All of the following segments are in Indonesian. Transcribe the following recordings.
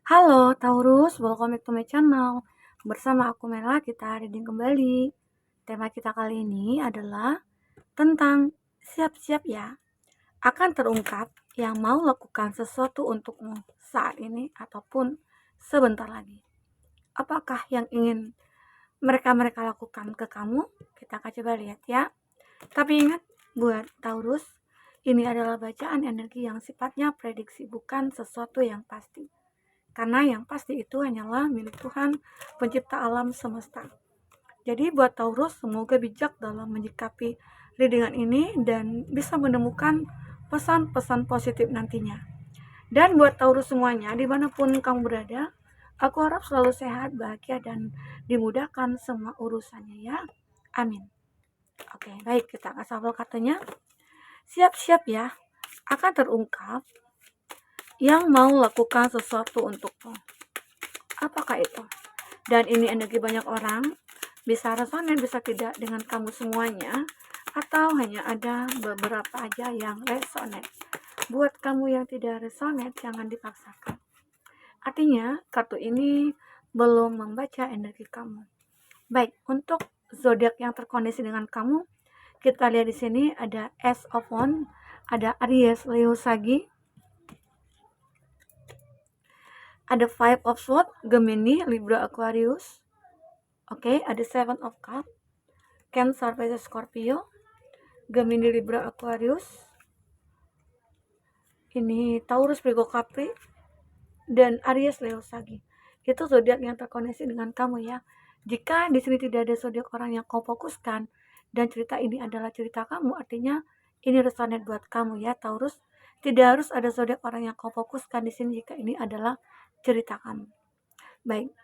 Halo Taurus, welcome back to my channel. Bersama aku Mela, kita reading kembali. Tema kita kali ini adalah tentang siap-siap ya, akan terungkap yang mau lakukan sesuatu untukmu saat ini ataupun sebentar lagi. Apakah yang ingin mereka lakukan ke kamu? Kita akan coba lihat ya. Tapi ingat, buat Taurus, ini adalah bacaan energi yang sifatnya prediksi, bukan sesuatu yang pasti. Karena yang pasti itu hanyalah milik Tuhan, pencipta alam semesta. Jadi buat Taurus, semoga bijak dalam menyikapi readingan ini dan bisa menemukan pesan-pesan positif nantinya. Dan buat Taurus semuanya, dimanapun kamu berada, aku harap selalu sehat, bahagia, dan dimudahkan semua urusannya ya. Amin. Oke, baik, kita akan shuffle kartunya. Siap-siap ya, akan terungkap yang mau lakukan sesuatu untukmu. Apakah itu? Dan ini energi banyak orang, bisa resonate, bisa tidak dengan kamu semuanya, atau hanya ada beberapa aja yang resonate. Buat kamu yang tidak resonate, jangan dipaksakan. Artinya, kartu ini belum membaca energi kamu. Baik, untuk zodiak yang terkoneksi dengan kamu, kita lihat di sini ada Ace of Wands, ada Aries, Leo, Sagi, ada Five of Swords, Gemini, Libra, Aquarius. Oke, ada Seven of Cups, Cancer, Pisces, Scorpio, Gemini, Libra, Aquarius. Ini Taurus, Virgo, Capri, dan Aries, Leo, Sagi. Itu zodiak yang terkoneksi dengan kamu ya. Jika di sini tidak ada zodiak orang yang kau fokuskan dan cerita ini adalah cerita kamu, artinya ini resonate buat kamu ya Taurus. Tidak harus ada zodiak orang yang kau fokuskan di sini jika ini adalah cerita kamu. Baik,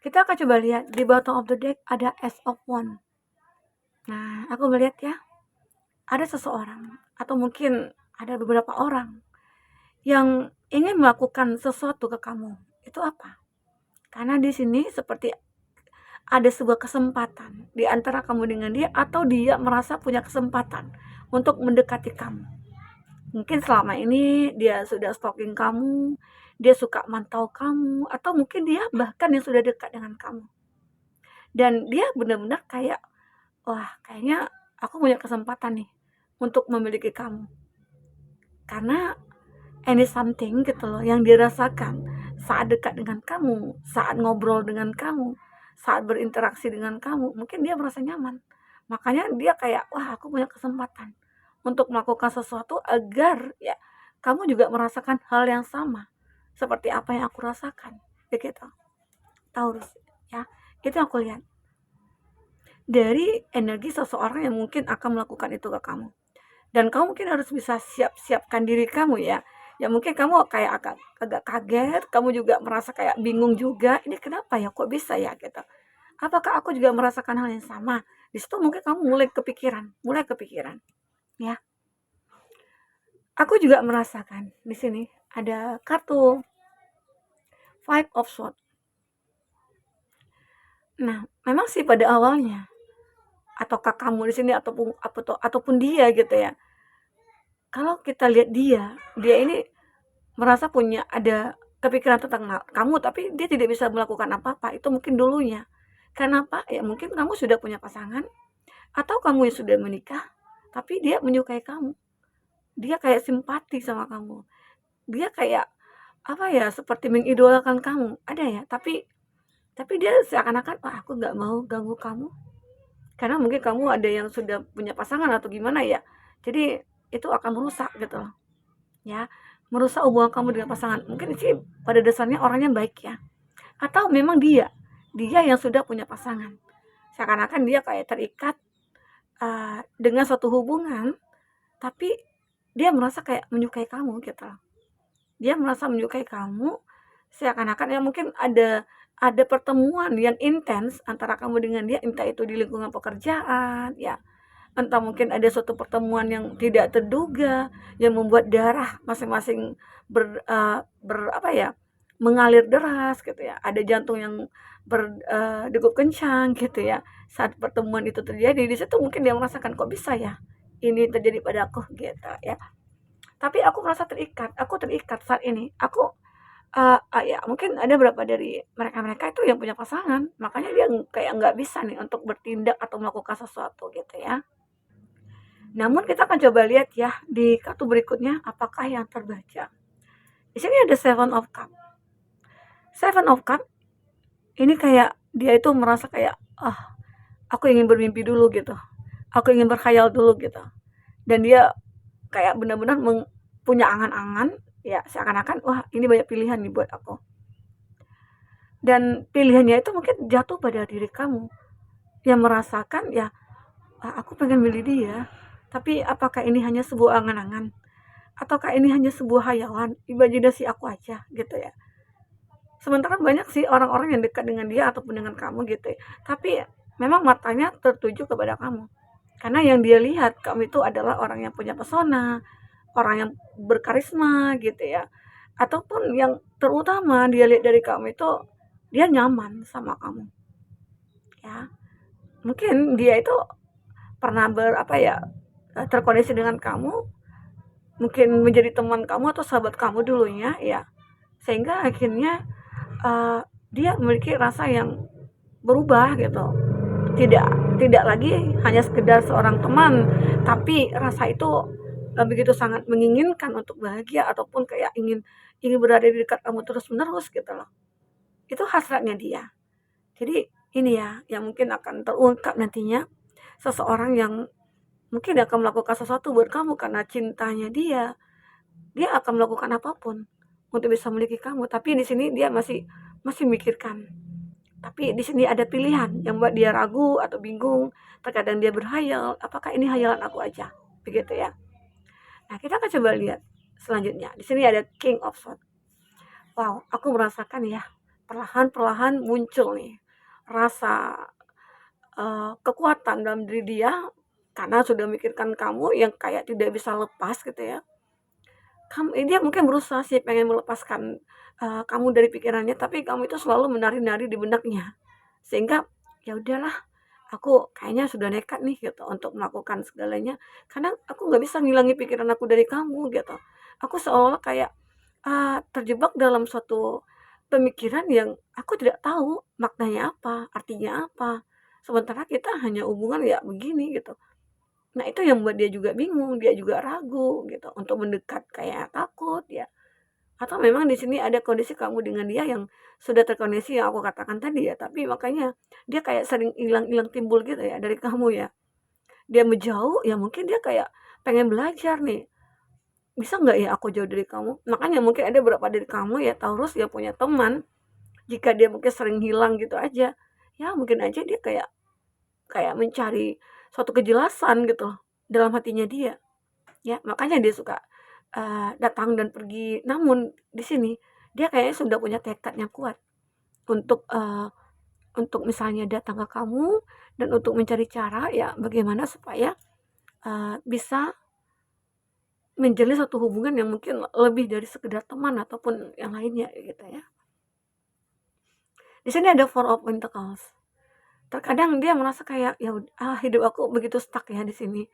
kita akan coba lihat di bottom of the deck ada Ace of Wands. Nah, aku melihat ya, ada seseorang atau mungkin ada beberapa orang yang ingin melakukan sesuatu ke kamu. Itu apa? Karena di sini seperti ada sebuah kesempatan di antara kamu dengan dia, atau dia merasa punya kesempatan untuk mendekati kamu. Mungkin selama ini dia sudah stalking kamu, dia suka mantau kamu, atau mungkin dia bahkan yang sudah dekat dengan kamu. Dan dia benar-benar kayak, wah kayaknya aku punya kesempatan nih untuk memiliki kamu. Karena any something gitu loh yang dirasakan saat dekat dengan kamu, saat ngobrol dengan kamu, saat berinteraksi dengan kamu, mungkin dia merasa nyaman. Makanya dia kayak, wah aku punya kesempatan untuk melakukan sesuatu agar ya kamu juga merasakan hal yang sama seperti apa yang aku rasakan. Begitu. Taurus ya. Itu yang aku lihat dari energi seseorang yang mungkin akan melakukan itu ke kamu. Dan kamu mungkin harus bisa siapkan diri kamu ya. Ya mungkin kamu kayak agak kaget, kamu juga merasa kayak bingung juga, ini kenapa ya, kok bisa ya gitu. Apakah aku juga merasakan hal yang sama? Di situ mungkin kamu mulai kepikiran ya. Aku juga merasakan di sini ada kartu Five of Swords. Nah, memang sih pada awalnya, ataukah kamu di sini ataupun dia gitu ya. Kalau kita lihat dia ini merasa punya ada kepikiran tentang kamu, tapi dia tidak bisa melakukan apa-apa. Itu mungkin dulunya. Kenapa? Ya mungkin kamu sudah punya pasangan, atau kamu yang sudah menikah, tapi dia menyukai kamu. Dia kayak simpati sama kamu. Dia kayak apa ya, seperti mengidolakan kamu. Ada ya, tapi dia seakan-akan, wah aku nggak mau ganggu kamu. Karena mungkin kamu ada yang sudah punya pasangan atau gimana ya. Jadi itu akan merusak gitu loh. Ya, merusak hubungan kamu dengan pasangan. Mungkin sih pada dasarnya orangnya baik ya, atau memang dia yang sudah punya pasangan, seakan-akan dia kayak terikat dengan suatu hubungan, tapi dia merasa kayak menyukai kamu gitu. Dia merasa menyukai kamu, seakan-akan ya mungkin ada pertemuan yang intens antara kamu dengan dia, entah itu di lingkungan pekerjaan ya, entah mungkin ada suatu pertemuan yang tidak terduga yang membuat darah masing-masing apa ya, mengalir deras gitu ya. Ada jantung yang berdegup kencang gitu ya. Saat pertemuan itu terjadi, di situ mungkin dia merasakan, kok bisa ya ini terjadi padaku gitu ya. Tapi aku merasa terikat, aku terikat saat ini. Aku Ya mungkin ada beberapa dari mereka-mereka itu yang punya pasangan, makanya dia kayak nggak bisa nih untuk bertindak atau melakukan sesuatu gitu ya. Namun kita akan coba lihat ya di kartu berikutnya apakah yang terbaca. Di sini ada Seven of Cup. Seven of Cup ini kayak dia itu merasa kayak, aku ingin bermimpi dulu gitu. Aku ingin berkhayal dulu gitu. Dan dia kayak benar-benar punya angan-angan, ya seakan-akan wah ini banyak pilihan nih buat aku. Dan pilihannya itu mungkin jatuh pada diri kamu yang merasakan ya, aku pengen milih dia, tapi apakah ini hanya sebuah angan-angan? Ataukah ini hanya sebuah hayalan, imajinasi aku aja gitu ya. Sementara banyak sih orang-orang yang dekat dengan dia ataupun dengan kamu gitu ya. Tapi memang matanya tertuju kepada kamu. Karena yang dia lihat kamu itu adalah orang yang punya pesona, orang yang berkarisma gitu ya. Ataupun yang terutama dia lihat dari kamu itu dia nyaman sama kamu. Ya. Mungkin dia itu pernah terkoneksi dengan kamu, mungkin menjadi teman kamu atau sahabat kamu dulunya ya. Sehingga akhirnya uh, dia memiliki rasa yang berubah gitu, tidak tidak lagi hanya sekedar seorang teman, tapi rasa itu begitu sangat menginginkan untuk bahagia ataupun kayak ingin ingin berada di dekat kamu terus menerus gitu loh. Itu hasratnya dia. Jadi ini ya yang mungkin akan terungkap nantinya, seseorang yang mungkin akan melakukan sesuatu buat kamu karena cintanya dia akan melakukan apapun untuk bisa memiliki kamu. Tapi di sini dia masih masih mikirkan. Tapi di sini ada pilihan yang buat dia ragu atau bingung. Terkadang dia berhayal, apakah ini hayalan aku aja? Begitu ya. Nah, kita akan coba lihat selanjutnya. Di sini ada King of Swords. Wow, aku merasakan ya, perlahan-perlahan muncul nih rasa kekuatan dalam diri dia karena sudah mikirkan kamu yang kayak tidak bisa lepas gitu ya. Dia mungkin berusaha sih pengen melepaskan kamu dari pikirannya, tapi kamu itu selalu menari-nari di benaknya. Sehingga ya udahlah, aku kayaknya sudah nekat nih gitu untuk melakukan segalanya karena aku nggak bisa ngilangi pikiran aku dari kamu gitu. Aku seolah kayak terjebak dalam suatu pemikiran yang aku tidak tahu maknanya apa, artinya apa. Sementara kita hanya hubungan ya begini gitu. Nah, itu yang membuat dia juga bingung, dia juga ragu gitu untuk mendekat, kayak takut ya. Atau memang di sini ada kondisi kamu dengan dia yang sudah terkoneksi yang aku katakan tadi ya, tapi makanya dia kayak sering hilang-hilang timbul gitu ya dari kamu ya. Dia menjauh, ya mungkin dia kayak pengen belajar nih. Bisa nggak ya aku jauh dari kamu? Makanya mungkin ada beberapa dari kamu ya Taurus yang punya teman, jika dia mungkin sering hilang gitu aja, ya mungkin aja dia kayak kayak mencari suatu kejelasan gitu loh dalam hatinya dia. Ya, makanya dia suka, datang dan pergi. Namun di sini dia kayaknya sudah punya tekad yang kuat untuk misalnya datang ke kamu dan untuk mencari cara ya bagaimana supaya, bisa menjalin suatu hubungan yang mungkin lebih dari sekedar teman ataupun yang lainnya gitu ya. Di sini ada Four of Pentacles. Terkadang dia merasa kayak, "Ya hidup aku begitu stuck ya di sini.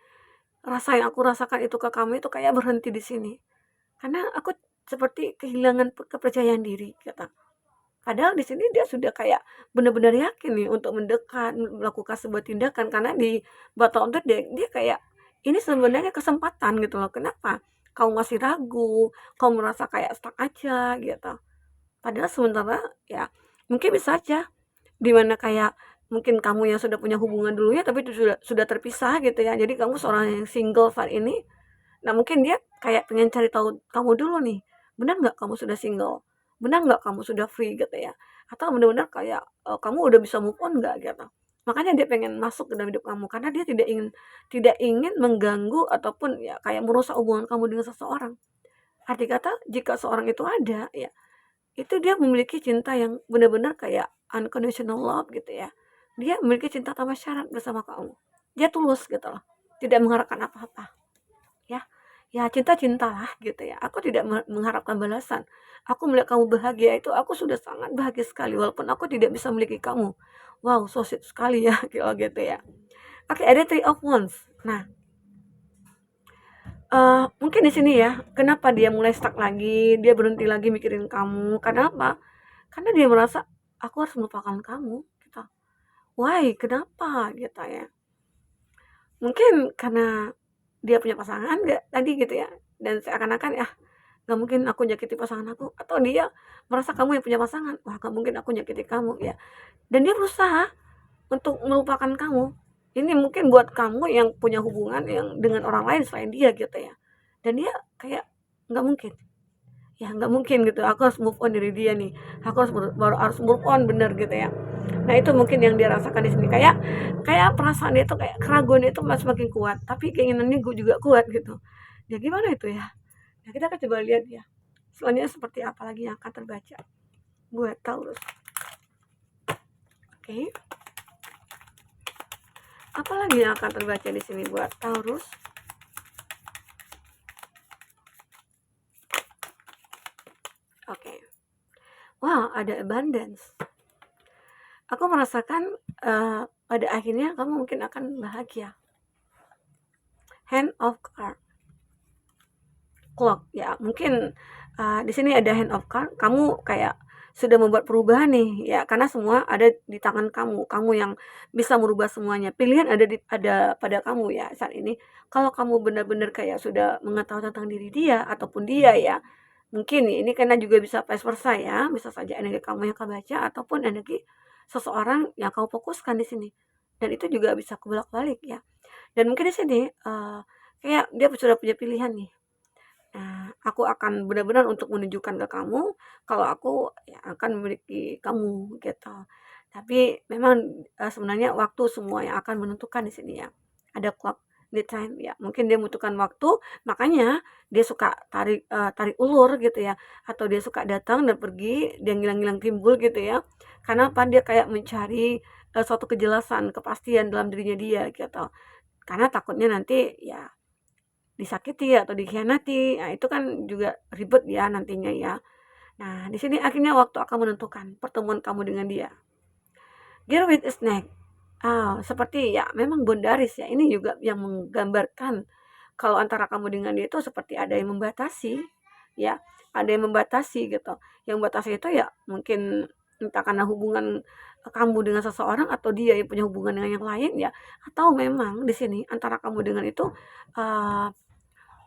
Rasa yang aku rasakan itu ke kamu itu kayak berhenti di sini." Karena aku seperti kehilangan kepercayaan diri kata. Padahal di sini dia sudah kayak benar-benar yakin nih untuk mendekat, melakukan sebuah tindakan karena di bottom of dia dia kayak ini sebenarnya kesempatan gitu loh. Kenapa? Kamu masih ragu, kamu merasa kayak stuck aja gitu. Padahal sementara ya mungkin bisa aja di mana kayak mungkin kamu yang sudah punya hubungan dulunya tapi itu sudah terpisah gitu ya. Jadi kamu seorang yang single saat ini. Nah, mungkin dia kayak pengen cari tahu kamu dulu nih, benar nggak kamu sudah single? Benar nggak kamu sudah free gitu ya? Atau benar-benar kayak, kamu udah bisa move on nggak gitu? Makanya dia pengen masuk ke dalam hidup kamu karena dia tidak ingin mengganggu ataupun ya kayak merusak hubungan kamu dengan seseorang. Arti kata jika seorang itu ada ya, itu dia memiliki cinta yang benar-benar kayak unconditional love gitu ya. Dia memiliki cinta tanpa syarat bersama kamu. Dia tulus gitu loh, tidak mengharapkan apa-apa. Ya, ya cinta-cintalah gitu ya. Aku tidak mengharapkan balasan. Aku melihat kamu bahagia itu aku sudah sangat bahagia sekali walaupun aku tidak bisa memiliki kamu. Wow, so sweet sekali ya kalau gitu ya. Oke, ada Three of Wands. Nah, Mungkin di sini ya, kenapa dia mulai stuck lagi, dia berhenti lagi mikirin kamu, karena apa? Karena dia merasa, "Aku harus melupakan kamu," gitu. "Why? Kenapa?" Gitu ya. Mungkin karena dia punya pasangan nggak tadi gitu ya, dan seakan-akan, "Ah, nggak mungkin aku nyakiti pasangan aku," atau dia merasa kamu yang punya pasangan, "Wah, nggak mungkin aku nyakiti kamu," ya. Dan dia berusaha untuk melupakan kamu. Ini mungkin buat kamu yang punya hubungan yang dengan orang lain selain dia gitu ya. Dan dia kayak, "Nggak mungkin, ya nggak mungkin gitu, aku harus move on dari dia nih, aku harus baru harus move on bener," gitu ya. Nah itu mungkin yang dia rasakan di sini, kayak kayak perasaan dia tuh kayak keraguan itu semakin kuat, tapi keinginannya gue juga kuat gitu. Ya gimana itu ya? Nah kita akan coba lihat ya, selanjutnya seperti apa lagi yang akan terbaca buat Taurus. Oke, apa lagi yang akan terbaca di sini buat Taurus? Oke, wow, ada abundance. Aku merasakan pada akhirnya kamu mungkin akan bahagia. Hand of card, clock ya, mungkin di sini ada hand of card, kamu kayak sudah membuat perubahan nih ya, karena semua ada di tangan kamu, kamu yang bisa merubah semuanya. Pilihan ada pada kamu ya saat ini. Kalau kamu benar-benar kayak sudah mengetahui tentang diri dia ataupun dia ya, mungkin ini karena juga bisa vice versa ya, bisa saja energi kamu yang kebaca ataupun energi seseorang yang kamu fokuskan di sini. Dan itu juga bisa kebolak-balik ya. Dan mungkin di sini kayak dia sudah punya pilihan nih. Nah, aku akan benar-benar untuk menunjukkan ke kamu kalau aku ya akan memiliki kamu gitu. Tapi memang sebenarnya waktu semua yang akan menentukan di sini ya. Ada clock the time ya. Mungkin dia membutuhkan waktu, makanya dia suka tarik ulur gitu ya. Atau dia suka datang dan pergi, dia ngilang-ngilang timbul gitu ya. Karena apa? Dia kayak mencari suatu kejelasan, kepastian dalam dirinya dia gitu. Karena takutnya nanti ya disakiti atau dikhianati, nah itu kan juga ribet ya nantinya ya. Nah, di sini akhirnya waktu akan menentukan pertemuan kamu dengan dia. Girl with a snake. Seperti ya memang bondaris ya. Ini juga yang menggambarkan kalau antara kamu dengan dia itu seperti ada yang membatasi, ya, ada yang membatasi gitu. Yang membatasi itu ya mungkin entah karena hubungan kamu dengan seseorang atau dia yang punya hubungan dengan yang lain ya, atau memang di sini antara kamu dengan itu uh,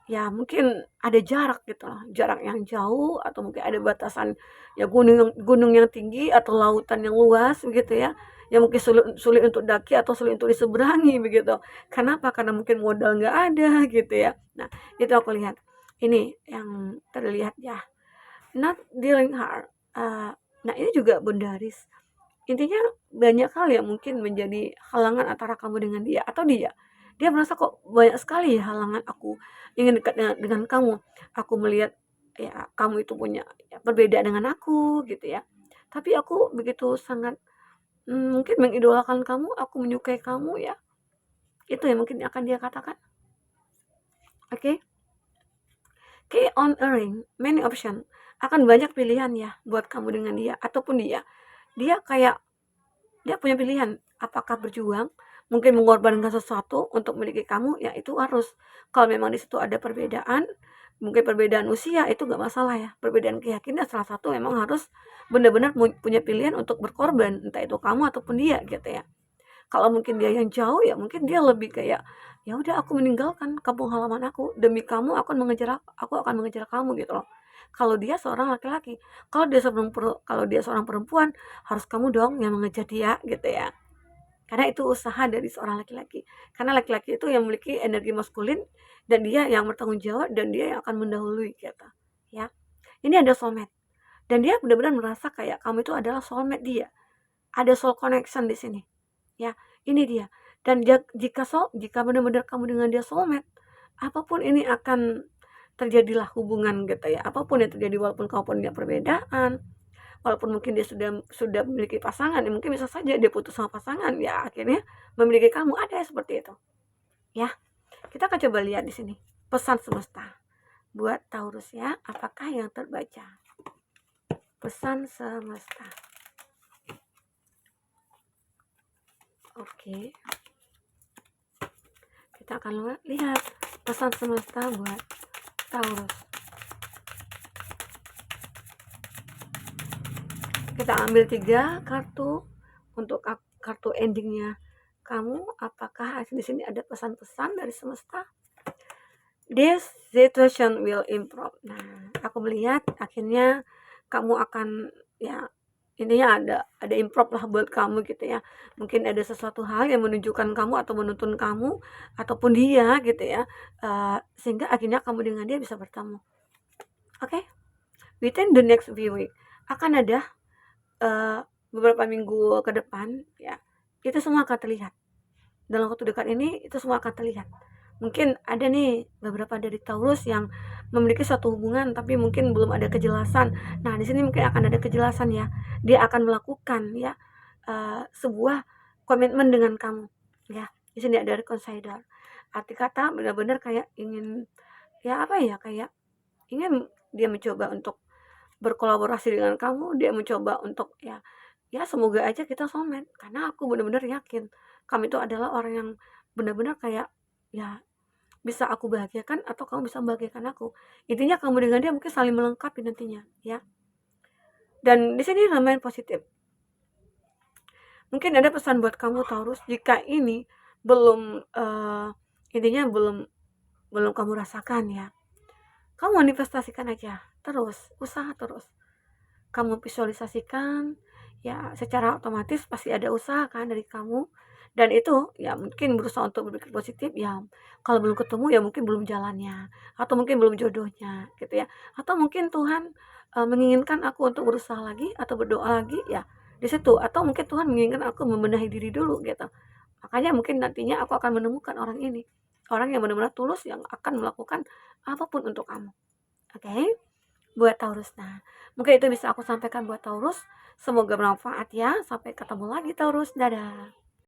ya mungkin ada jarak gitu loh, jarak yang jauh atau mungkin ada batasan ya gunung yang tinggi atau lautan yang luas begitu ya, yang mungkin sulit sulit untuk daki atau sulit untuk diseberangi begitu. Kenapa? Karena mungkin modal nggak ada gitu ya. Nah, itu aku lihat. Ini yang terlihat ya, not dealing hard. Nah ini juga bondaris. Intinya banyak hal yang mungkin menjadi halangan antara kamu dengan dia atau dia merasa kok banyak sekali halangan aku ingin dekat dengan kamu. Aku melihat ya kamu itu punya ya, perbedaan dengan aku gitu ya. Tapi aku begitu sangat mungkin mengidolakan kamu, aku menyukai kamu ya. Itu yang mungkin akan dia katakan. Oke. Key on earring, many option. Akan banyak pilihan ya buat kamu dengan dia ataupun dia. Dia kayak dia punya pilihan, apakah berjuang, mungkin mengorbankan sesuatu untuk memiliki kamu, ya itu harus. Kalau memang di situ ada perbedaan, mungkin perbedaan usia itu gak masalah ya. Perbedaan keyakinan salah satu memang harus benar-benar punya pilihan untuk berkorban, entah itu kamu ataupun dia gitu ya. Kalau mungkin dia yang jauh ya mungkin dia lebih kayak ya udah aku meninggalkan kampung halaman aku demi kamu aku akan mengejar kamu gitu loh. Kalau dia seorang laki-laki, kalau dia seorang perempuan harus kamu dong yang mengejar dia gitu ya. Karena itu usaha dari seorang laki-laki. Karena laki-laki itu yang memiliki energi maskulin dan dia yang bertanggung jawab dan dia yang akan mendahului gitu. Ya. Ini ada soulmate. Dan dia benar-benar merasa kayak kamu itu adalah soulmate dia. Ada soul connection di sini. Ya, ini dia. Dan jika benar-benar kamu dengan dia soulmate, apapun ini akan terjadilah hubungan gitu ya. Apapun yang terjadi walaupun kamu punya perbedaan, walaupun mungkin dia sudah memiliki pasangan, ya mungkin bisa saja dia putus sama pasangan, ya akhirnya memiliki kamu, ada seperti itu. Ya, kita akan coba lihat di sini pesan semesta buat Taurus ya, apakah yang terbaca? Pesan semesta. Oke. Kita akan lihat pesan semesta buat Taurus. Kita ambil 3 kartu untuk kartu endingnya kamu. Apakah di sini ada pesan-pesan dari semesta? This situation will improve. Nah, aku melihat akhirnya kamu akan, ya intinya ada improve lah buat kamu gitu ya. Mungkin ada sesuatu hal yang menunjukkan kamu atau menuntun kamu ataupun dia gitu ya, sehingga akhirnya kamu dengan dia bisa bertemu. Oke? Within the next few week akan ada beberapa minggu ke depan ya, itu semua akan terlihat. Dalam waktu dekat ini itu semua akan terlihat. Mungkin ada nih beberapa dari Taurus yang memiliki suatu hubungan tapi mungkin belum ada kejelasan. Nah, di sini mungkin akan ada kejelasan ya. Dia akan melakukan ya sebuah komitmen dengan kamu ya. Di sini ada reconciliation. Arti kata benar-benar kayak ingin, ya apa ya, kayak ingin dia mencoba untuk berkolaborasi dengan kamu, dia mencoba untuk ya semoga aja kita soulmate, karena aku benar-benar yakin kamu itu adalah orang yang benar-benar kayak ya bisa aku bahagiakan atau kamu bisa membahagiakan aku. Intinya kamu dengan dia mungkin saling melengkapi nantinya ya. Dan di sini lumayan positif. Mungkin ada pesan buat kamu Taurus, jika ini belum intinya belum kamu rasakan ya. Kamu manifestasikan aja terus, usaha terus. Kamu visualisasikan ya, secara otomatis pasti ada usaha kan dari kamu, dan itu ya mungkin berusaha untuk berpikir positif ya. Kalau belum ketemu ya mungkin belum jalannya, atau mungkin belum jodohnya gitu ya, atau mungkin Tuhan menginginkan aku untuk berusaha lagi atau berdoa lagi ya di situ, atau mungkin Tuhan menginginkan aku membenahi diri dulu gitu. Makanya mungkin nantinya aku akan menemukan orang ini, orang yang benar-benar tulus yang akan melakukan apapun untuk kamu. Oke? Buat Taurus. Nah, mungkin itu bisa aku sampaikan buat Taurus. Semoga bermanfaat ya. Sampai ketemu lagi Taurus. Dadah.